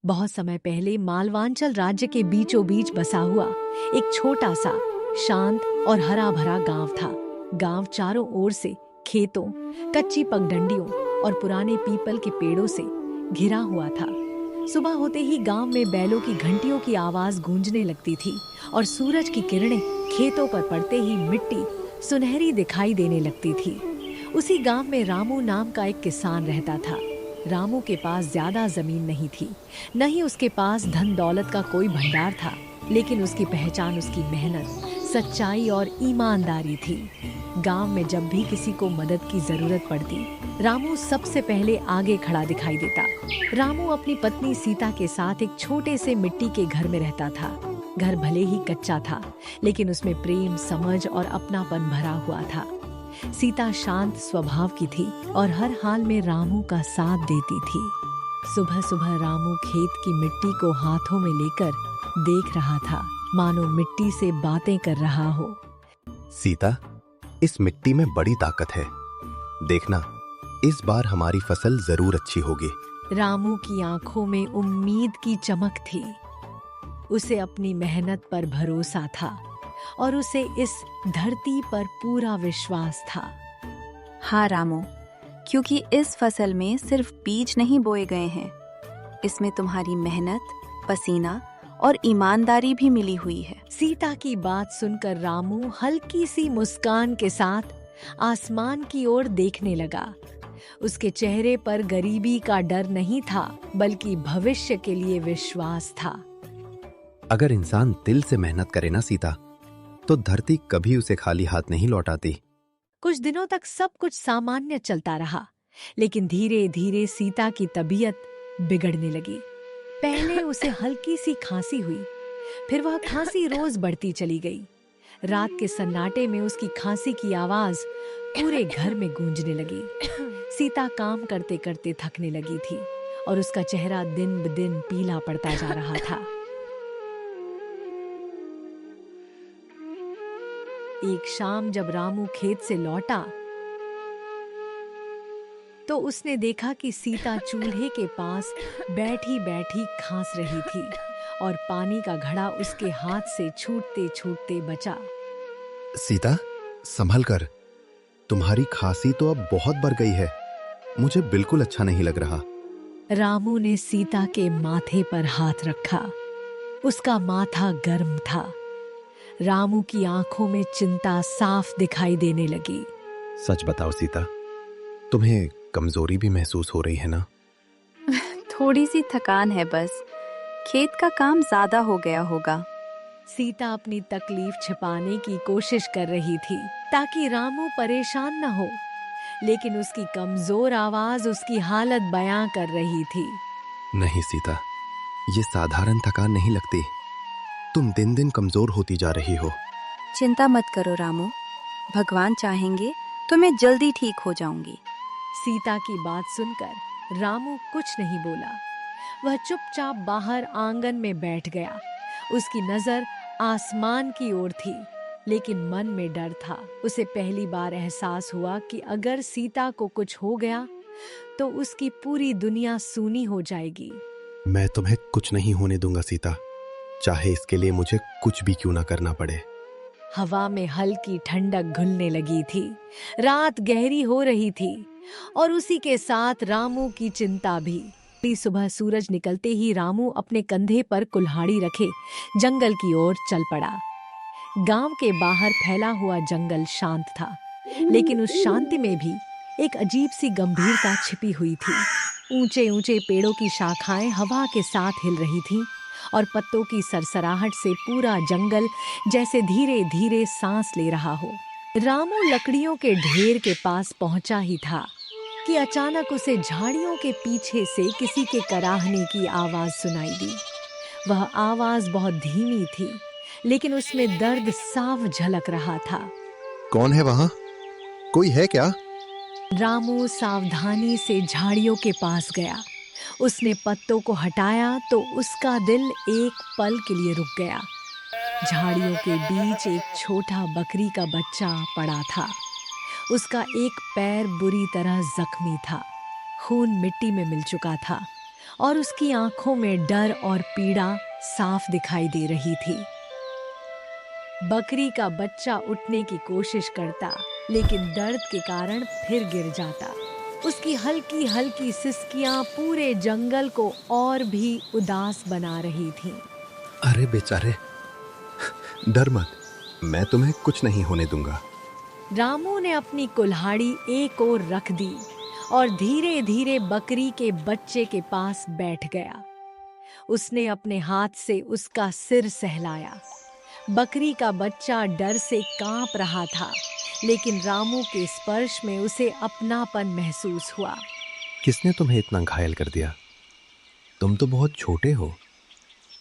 बहुत समय पहले मालवांचल राज्य के बीचों बीच बसा हुआ एक छोटा सा शांत और हरा भरा गांव था। गांव चारों ओर से खेतों, कच्ची पगडंडियों और पुराने पीपल के पेड़ों से घिरा हुआ था। सुबह होते ही गांव में बैलों की घंटियों की आवाज गूंजने लगती थी और सूरज की किरणें खेतों पर पड़ते ही मिट्टी सुनहरी दिखाई देने लगती थी। उसी गांव में रामू नाम का एक किसान रहता था। रामू के पास ज्यादा जमीन नहीं थी, न ही उसके पास धन दौलत का कोई भंडार था, लेकिन उसकी पहचान उसकी मेहनत, सच्चाई और ईमानदारी थी। गांव में जब भी किसी को मदद की जरूरत पड़ती, रामू सबसे पहले आगे खड़ा दिखाई देता। रामू अपनी पत्नी सीता के साथ एक छोटे से मिट्टी के घर में रहता था। घर भले ही कच्चा था, लेकिन उसमें प्रेम, समझ और अपनापन भरा हुआ था। सीता शांत स्वभाव की थी और हर हाल में रामू का साथ देती थी। सुबह सुबह रामू खेत की मिट्टी को हाथों में लेकर देख रहा था, मानो मिट्टी से बातें कर रहा हो। सीता, इस मिट्टी में बड़ी ताकत है। देखना, इस बार हमारी फसल जरूर अच्छी होगी। रामू की आंखों में उम्मीद की चमक थी। उसे अपनी मेहनत पर भरोसा था और उसे इस धरती पर पूरा विश्वास था। हाँ रामू, क्योंकि इस फसल में सिर्फ बीज नहीं बोए गए हैं, इसमें तुम्हारी मेहनत, पसीना और ईमानदारी भी मिली हुई है। सीता की बात सुनकर रामू हल्की सी मुस्कान के साथ आसमान की ओर देखने लगा। उसके चेहरे पर गरीबी का डर नहीं था, बल्कि भविष्य के लिए विश्वास था। अगर इंसान दिल से मेहनत करे ना सीता, तो धरती कभी उसे खाली हाथ नहीं लौटाती। कुछ दिनों तक सब कुछ सामान्य चलता रहा, लेकिन धीरे धीरे सीता की तबीयत बिगड़ने लगी। पहले उसे हल्की सी खांसी हुई, फिर वह खांसी रोज बढ़ती चली गई। रात के सन्नाटे में उसकी खांसी की आवाज पूरे घर में गूंजने लगी। सीता काम करते करते थकने लगी थी और उसका चेहरा दिन ब दिन पीला पड़ता जा रहा था। एक शाम जब रामू खेत से लौटा तो उसने देखा कि सीता चूल्हे के पास बैठी बैठी खांस रही थी और पानी का घड़ा उसके हाथ से छूटते छूटते बचा। सीता, संभल कर, तुम्हारी खांसी तो अब बहुत बढ़ गई है। मुझे बिल्कुल अच्छा नहीं लग रहा। रामू ने सीता के माथे पर हाथ रखा। उसका माथा गर्म था। रामू की आंखों में चिंता साफ दिखाई देने लगी। सच बताओ सीता, तुम्हें कमजोरी भी महसूस हो रही है ना? थोड़ी सी थकान है बस, खेत का काम ज्यादा हो गया होगा। सीता अपनी तकलीफ छिपाने की कोशिश कर रही थी ताकि रामू परेशान न हो, लेकिन उसकी कमजोर आवाज उसकी हालत बयां कर रही थी। नहीं सीता, ये साधारण थकान नहीं लगती। तुम दिन दिन कमजोर होती जा रही हो। चिंता मत करो रामू, भगवान चाहेंगे तो मैं जल्दी ठीक हो जाऊंगी। सीता की बात सुनकर रामू कुछ नहीं बोला। वह चुपचाप बाहर आंगन में बैठ गया। उसकी नजर आसमान की ओर थी, लेकिन मन में डर था। उसे पहली बार एहसास हुआ कि अगर सीता को कुछ हो गया तो उसकी पूरी दुनिया सूनी हो जाएगी। मैं तुम्हें कुछ नहीं होने दूंगा सीता, चाहे इसके लिए मुझे कुछ भी क्यों ना करना पड़े। हवा में हल्की ठंडक घुलने लगी थी। रात गहरी हो रही थी और उसी के साथ रामू की चिंता भी। सुबह सूरज निकलते ही रामू अपने कंधे पर कुल्हाड़ी रखे जंगल की ओर चल पड़ा। गांव के बाहर फैला हुआ जंगल शांत था, लेकिन उस शांति में भी एक अजीब सी गंभीरता छिपी हुई थी। ऊंचे ऊंचे पेड़ों की शाखाएं हवा के साथ हिल रही थीं और पत्तों की सरसराहट से पूरा जंगल जैसे धीरे धीरे सांस ले रहा हो। रामू लकड़ियों के ढेर के पास पहुंचा ही था कि अचानक उसे झाड़ियों के पीछे से किसी के कराहने की आवाज सुनाई दी। वह आवाज बहुत धीमी थी, लेकिन उसमें दर्द साफ झलक रहा था। कौन है वहां? कोई है क्या? रामू सावधानी से झाड़ियों के पास गया। उसने पत्तों को हटाया तो उसका दिल एक पल के लिए रुक गया। झाड़ियों के बीच एक छोटा बकरी का बच्चा पड़ा था। उसका एक पैर बुरी तरह जख्मी था। खून मिट्टी में मिल चुका था और उसकी आंखों में डर और पीड़ा साफ दिखाई दे रही थी। बकरी का बच्चा उठने की कोशिश करता, लेकिन दर्द के कारण फिर गिर जाता। उसकी हल्की हल्की सिसकियां पूरे जंगल को और भी उदास बना रही थीं। अरे बेचारे, डर मत, मैं तुम्हें कुछ नहीं होने दूंगा। रामू ने अपनी कुल्हाड़ी एक ओर रख दी और धीरे धीरे बकरी के बच्चे के पास बैठ गया। उसने अपने हाथ से उसका सिर सहलाया। बकरी का बच्चा डर से कांप रहा था, लेकिन रामू के स्पर्श में उसे अपनापन महसूस हुआ। किसने तुम्हें इतना घायल कर दिया? तुम तो बहुत छोटे हो।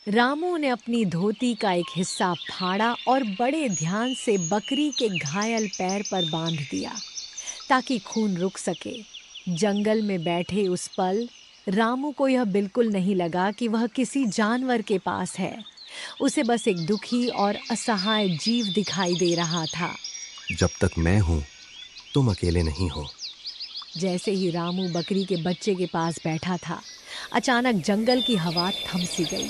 रामू ने अपनी धोती का एक हिस्सा फाड़ा और बड़े ध्यान से बकरी के घायल पैर पर बांध दिया ताकि खून रुक सके। जंगल में बैठे उस पल रामू को यह बिल्कुल नहीं लगा कि वह किसी जानवर के पास है। उसे बस एक दुखी और असहाय जीव दिखाई दे रहा था। जब तक मैं हूं, तुम अकेले नहीं हो। जैसे ही रामू बकरी के बच्चे के पास बैठा था, अचानक जंगल की हवा थम सी गई।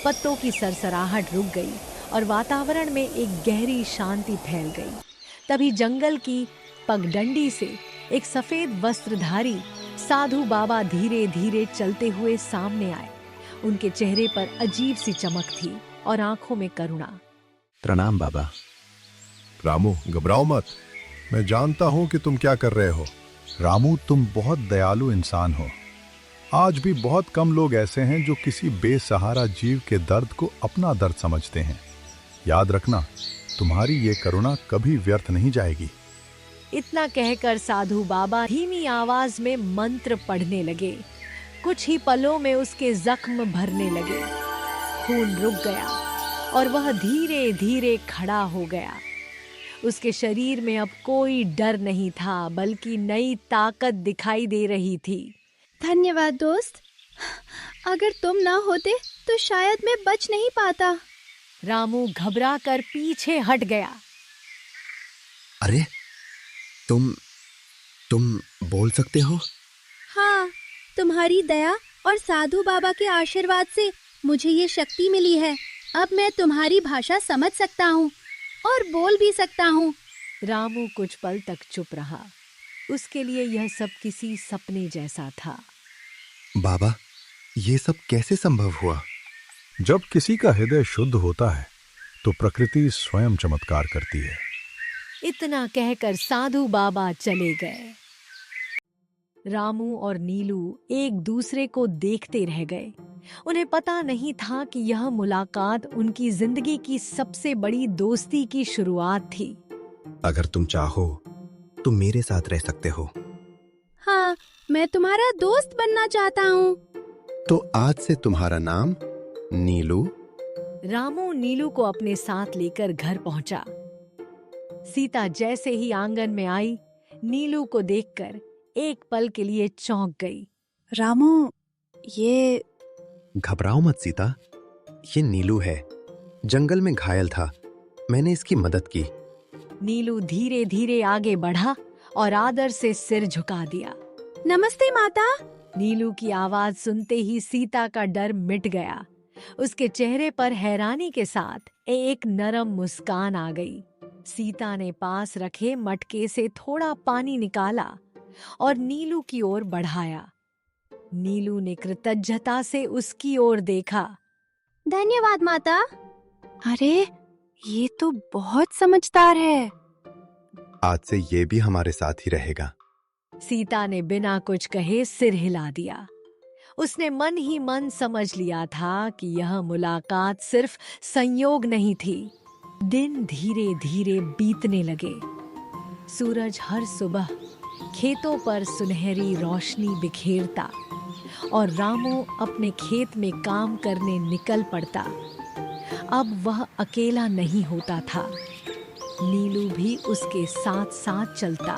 पत्तों की सरसराहट रुक गई और वातावरण में एक गहरी शांति फैल गई। तभी जंगल की पगडंडी से एक सफेद वस्त्रधारी साधु बाबा धीरे धीरे चलते हुए सामने आए। उनके चेहरे पर अजीब सी चमक थी और आंखों में करुणा। प्रणाम बाबा। रामू, घबराओ मत, मैं जानता हूं कि तुम क्या कर रहे हो। रामू, तुम बहुत दयालु इंसान हो। आज भी बहुत कम लोग ऐसे हैं जो किसी बेसहारा जीव के दर्द को अपना दर्द समझते हैं। याद रखना, तुम्हारी ये करुणा कभी व्यर्थ नहीं जाएगी। इतना कहकर साधु बाबा धीमी आवाज में मंत्र पढ़ने लगे। कुछ ही पलों में उसके जख्म भरने लगे, खून रुक गया और वह धीरे धीरे खड़ा हो गया। उसके शरीर में अब कोई डर नहीं था, बल्कि नई ताकत दिखाई दे रही थी। धन्यवाद दोस्त, अगर तुम ना होते तो शायद मैं बच नहीं पाता। रामू घबरा कर पीछे हट गया। अरे, तुम बोल सकते हो? हाँ, तुम्हारी दया और साधु बाबा के आशीर्वाद से मुझे ये शक्ति मिली है। अब मैं तुम्हारी भाषा समझ सकता हूँ और बोल भी सकता हूँ। रामू कुछ पल तक चुप रहा। उसके लिए यह सब किसी सपने जैसा था। बाबा, ये सब कैसे संभव हुआ? जब किसी का हृदय शुद्ध होता है तो प्रकृति स्वयं चमत्कार करती है। इतना कहकर साधु बाबा चले गए। रामू और नीलू एक दूसरे को देखते रह गए। उन्हें पता नहीं था कि यह मुलाकात उनकी जिंदगी की सबसे बड़ी दोस्ती की शुरुआत थी। अगर तुम चाहो तो मेरे साथ रह सकते हो। हाँ, मैं तुम्हारा दोस्त बनना चाहता हूँ। तो आज से तुम्हारा नाम नीलू। रामू नीलू को अपने साथ लेकर घर पहुंचा। सीता जैसे ही आंगन में आई, नीलू को देखकर एक पल के लिए चौंक गई। रामू, ये... घबराओ मत सीता, ये नीलू है। जंगल में घायल था, मैंने इसकी मदद की। नीलू धीरे धीरे आगे बढ़ा और आदर से सिर झुका दिया। नमस्ते माता। नीलू की आवाज सुनते ही सीता का डर मिट गया। उसके चेहरे पर हैरानी के साथ एक नरम मुस्कान आ गई। सीता ने पास रखे मटके से थोड़ा पानी निकाला और नीलू की ओर बढ़ाया। नीलू ने कृतज्ञता से उसकी ओर देखा। धन्यवाद माता। अरे, ये तो बहुत समझदार है। आज से ये भी हमारे साथ ही रहेगा। सीता ने बिना कुछ कहे सिर हिला दिया। उसने मन ही मन समझ लिया था कि यह मुलाकात सिर्फ संयोग नहीं थी। दिन धीरे धीरे बीतने लगे। सूरज हर सुबह खेतों पर सुनहरी रोशनी बिखेरता और रामू अपने खेत में काम करने निकल पड़ता। अब वह अकेला नहीं होता था, नीलू भी उसके साथ साथ चलता।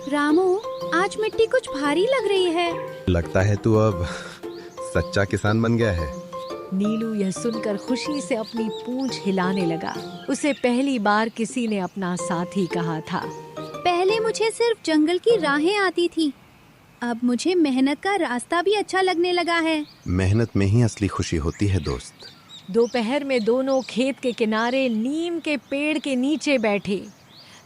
रामू, आज मिट्टी कुछ भारी लग रही है। लगता है तू अब सच्चा किसान बन गया है। नीलू यह सुनकर खुशी से अपनी पूंछ हिलाने लगा। उसे पहली बार किसी ने अपना साथी कहा था। पहले मुझे सिर्फ जंगल की राहें आती थी, अब मुझे मेहनत का रास्ता भी अच्छा लगने लगा है। मेहनत में ही असली खुशी होती है दोस्त। दोपहर में दोनों खेत के किनारे नीम के पेड़ के नीचे बैठे।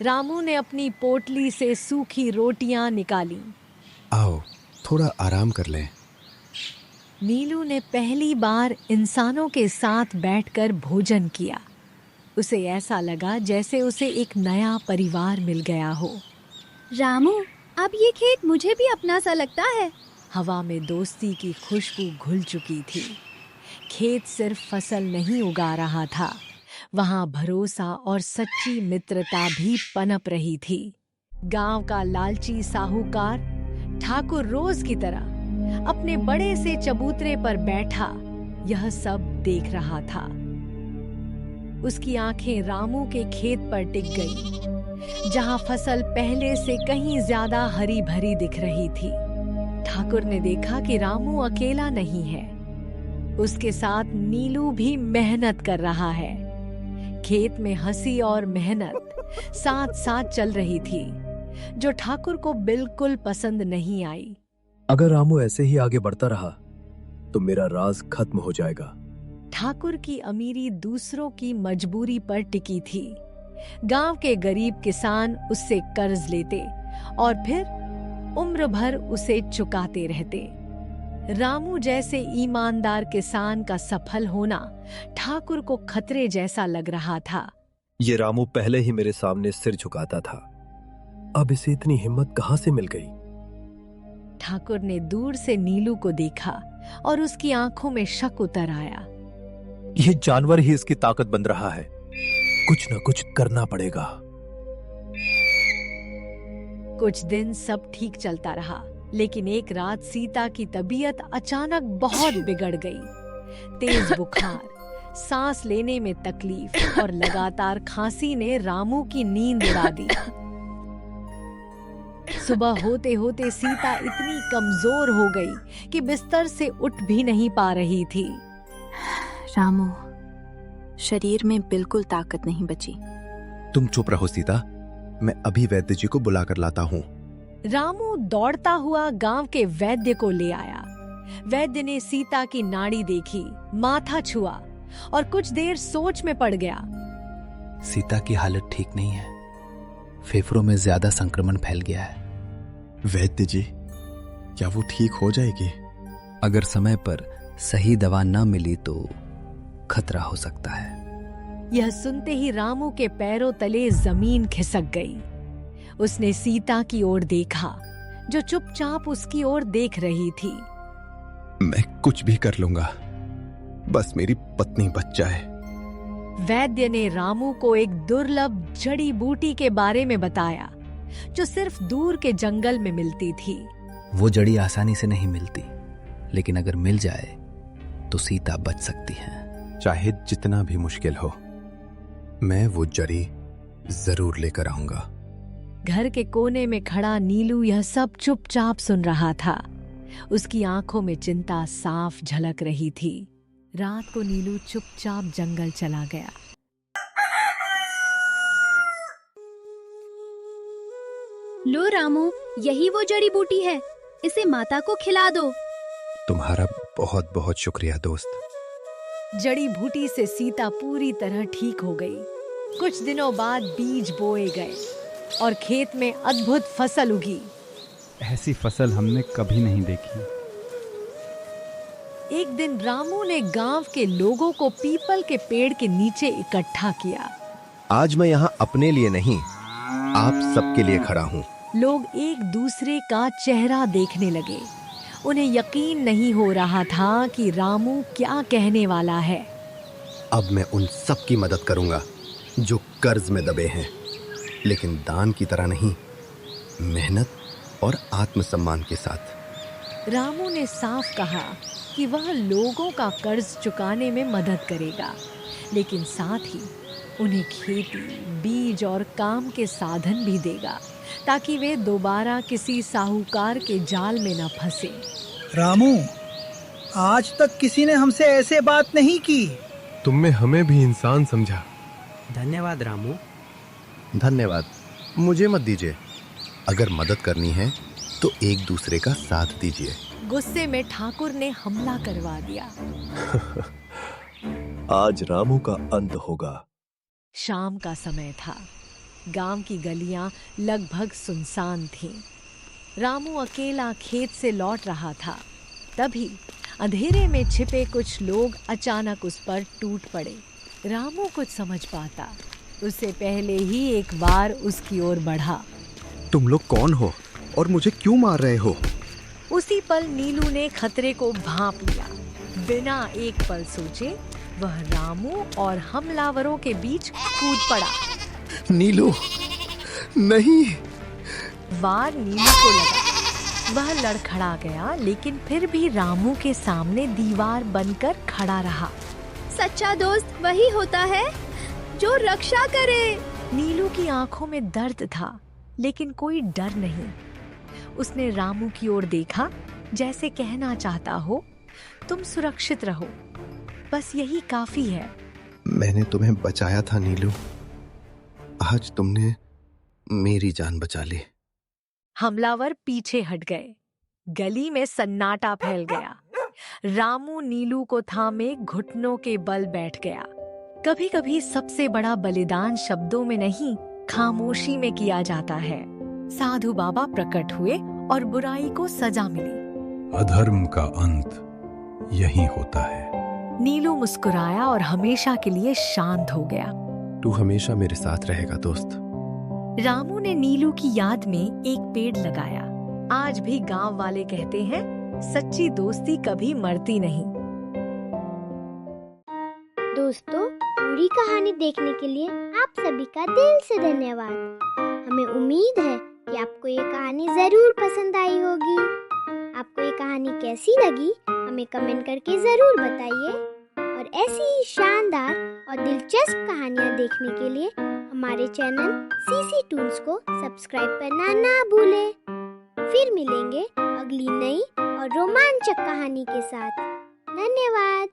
रामू ने अपनी पोटली से सूखी रोटियां निकाली। आओ थोड़ा आराम कर लें। नीलू ने पहली बार इंसानों के साथ बैठकर भोजन किया। उसे ऐसा लगा जैसे उसे एक नया परिवार मिल गया हो। रामू, अब ये खेत मुझे भी अपना सा लगता है। हवा में दोस्ती की खुशबू घुल चुकी थी। खेत सिर्फ फसल नहीं उगा रहा था, वहां भरोसा और सच्ची मित्रता भी पनप रही थी। गांव का लालची साहूकार ठाकुर रोज की तरह अपने बड़े से चबूतरे पर बैठा यह सब देख रहा था। उसकी आंखें रामू के खेत पर टिक गई, जहां फसल पहले से कहीं ज्यादा हरी भरी दिख रही थी। ठाकुर ने देखा कि रामू अकेला नहीं है, उसके साथ नीलू भी मेहनत कर रहा है। खेत में हंसी और मेहनत साथ साथ चल रही थी, जो ठाकुर को बिल्कुल पसंद नहीं आई। अगर रामू ऐसे ही आगे बढ़ता रहा तो मेरा राज खत्म हो जाएगा। ठाकुर की अमीरी दूसरों की मजबूरी पर टिकी थी। गांव के गरीब किसान उससे कर्ज लेते और फिर उम्र भर उसे चुकाते रहते। रामू जैसे ईमानदार किसान का सफल होना ठाकुर को खतरे जैसा लग रहा था। ये रामू पहले ही मेरे सामने सिर झुकाता था, अब इसे इतनी हिम्मत कहां से मिल गई? ठाकुर ने दूर से नीलू को देखा और उसकी आंखों में शक उतर आया। ये जानवर ही इसकी ताकत बन रहा है, कुछ न कुछ करना पड़ेगा। कुछ दिन सब ठीक चलता रहा, लेकिन एक रात सीता की तबीयत अचानक बहुत बिगड़ गई। तेज बुखार, सांस लेने में तकलीफ और लगातार खांसी ने रामू की नींद उड़ा दी। सुबह होते होते सीता इतनी कमजोर हो गई कि बिस्तर से उठ भी नहीं पा रही थी। रामू, शरीर में बिल्कुल ताकत नहीं बची। तुम चुप रहो सीता, मैं अभी वैद्य जी को बुलाकर लाता हूँ। रामू दौड़ता हुआ गांव के वैद्य को ले आया। वैद्य ने सीता की नाड़ी देखी, माथा छुआ और कुछ देर सोच में पड़ गया। सीता की हालत ठीक नहीं है, फेफड़ों में ज्यादा संक्रमण फैल गया है। वैद्य जी, क्या वो ठीक हो जाएगी? अगर समय पर सही दवा न मिली तो खतरा हो सकता है। यह सुनते ही रामू के पैरों तले जमीन खिसक गई। उसने सीता की ओर देखा, जो चुपचाप उसकी ओर देख रही थी। मैं कुछ भी कर लूंगा, बस मेरी पत्नी बच जाए। वैद्य ने रामू को एक दुर्लभ जड़ी बूटी के बारे में बताया, जो सिर्फ दूर के जंगल में मिलती थी। वो जड़ी आसानी से नहीं मिलती, लेकिन अगर मिल जाए तो सीता बच सकती है। चाहे जितना भी मुश्किल हो, मैं वो जड़ी जरूर लेकर आऊंगा। घर के कोने में खड़ा नीलू यह सब चुपचाप सुन रहा था। उसकी आंखों में चिंता साफ झलक रही थी। रात को नीलू चुपचाप जंगल चला गया। लो रामू, यही वो जड़ी बूटी है, इसे माता को खिला दो। तुम्हारा बहुत बहुत शुक्रिया दोस्त। जड़ी बूटी से सीता पूरी तरह ठीक हो गई। कुछ दिनों बाद बीज बोए गए और खेत में अद्भुत फसल उगी। ऐसी फसल हमने कभी नहीं देखी। एक दिन रामू ने गांव के लोगों को पीपल के पेड़ के नीचे इकट्ठा किया। आज मैं यहाँ अपने लिए नहीं, आप सबके लिए खड़ा हूँ। लोग एक दूसरे का चेहरा देखने लगे। उन्हें यकीन नहीं हो रहा था कि रामू क्या कहने वाला है। अब मैं उन सब की मदद करूंगा जो कर्ज में दबे हैं, लेकिन दान की तरह नहीं, मेहनत और आत्मसम्मान के साथ। रामू ने साफ कहा कि वह लोगों का कर्ज चुकाने में मदद करेगा, लेकिन साथ ही उन्हें खेती, बीज और काम के साधन भी देगा, ताकि वे दोबारा किसी साहूकार के जाल में न फंसे। रामू, आज तक किसी ने हमसे ऐसे बात नहीं की। तुमने हमें भी इंसान समझा। धन्यवाद रामू। धन्यवाद। मुझे मत दीजिए। अगर मदद करनी है तो एक दूसरे का साथ दीजिए। गुस्से में ठाकुर ने हमला करवा दिया। आज रामू का अंत होगा। शाम का समय था। गांव की गलियां लगभग सुनसान थीं। रामू अकेला खेत से लौट रहा था। तभी अंधेरे में छिपे कुछ लोग अचानक उस पर टूट पड़े। रामू कुछ समझ पाता उससे पहले ही एक बार उसकी ओर बढ़ा। तुम लोग कौन हो और मुझे क्यों मार रहे हो? उसी पल नीलू ने खतरे को भांप लिया। बिना एक पल सोचे वह रामू और हमलावरों के बीच कूद पड़ा। नीलू, नहीं! वार नीलू को लगा। वह लड़खड़ा गया, लेकिन फिर भी रामू के सामने दीवार बनकर खड़ा रहा। सच्चा दोस्त वही होता है जो रक्षा करे। नीलू की आंखों में दर्द था, लेकिन कोई डर नहीं। उसने रामू की ओर देखा, जैसे कहना चाहता हो, तुम सुरक्षित रहो, बस यही काफी है। मैंने तुम्हें बचाया था नीलू, आज तुमने मेरी जान बचा ली। हमलावर पीछे हट गए। गली में सन्नाटा फैल गया। रामू नीलू को थामे घुटनों के बल बैठ गया। कभी कभी सबसे बड़ा बलिदान शब्दों में नहीं, खामोशी में किया जाता है। साधु बाबा प्रकट हुए और बुराई को सजा मिली। अधर्म का अंत यही होता है। नीलू मुस्कुराया और हमेशा के लिए शांत हो गया। तू हमेशा मेरे साथ रहेगा दोस्त। रामू ने नीलू की याद में एक पेड़ लगाया। आज भी गांव वाले कहते हैं, सच्ची दोस्ती कभी मरती नहीं। दोस्तों, पूरी कहानी देखने के लिए आप सभी का दिल से धन्यवाद। हमें उम्मीद है कि आपको ये कहानी जरूर पसंद आई होगी। आपको ये कहानी कैसी लगी हमें कमेंट करके जरूर बताइए। और ऐसी ही शानदार और दिलचस्प कहानियाँ देखने के लिए हमारे चैनल सीसी टून्स को सब्सक्राइब करना ना भूलें। फिर मिलेंगे अगली नई और रोमांचक कहानी के साथ। धन्यवाद।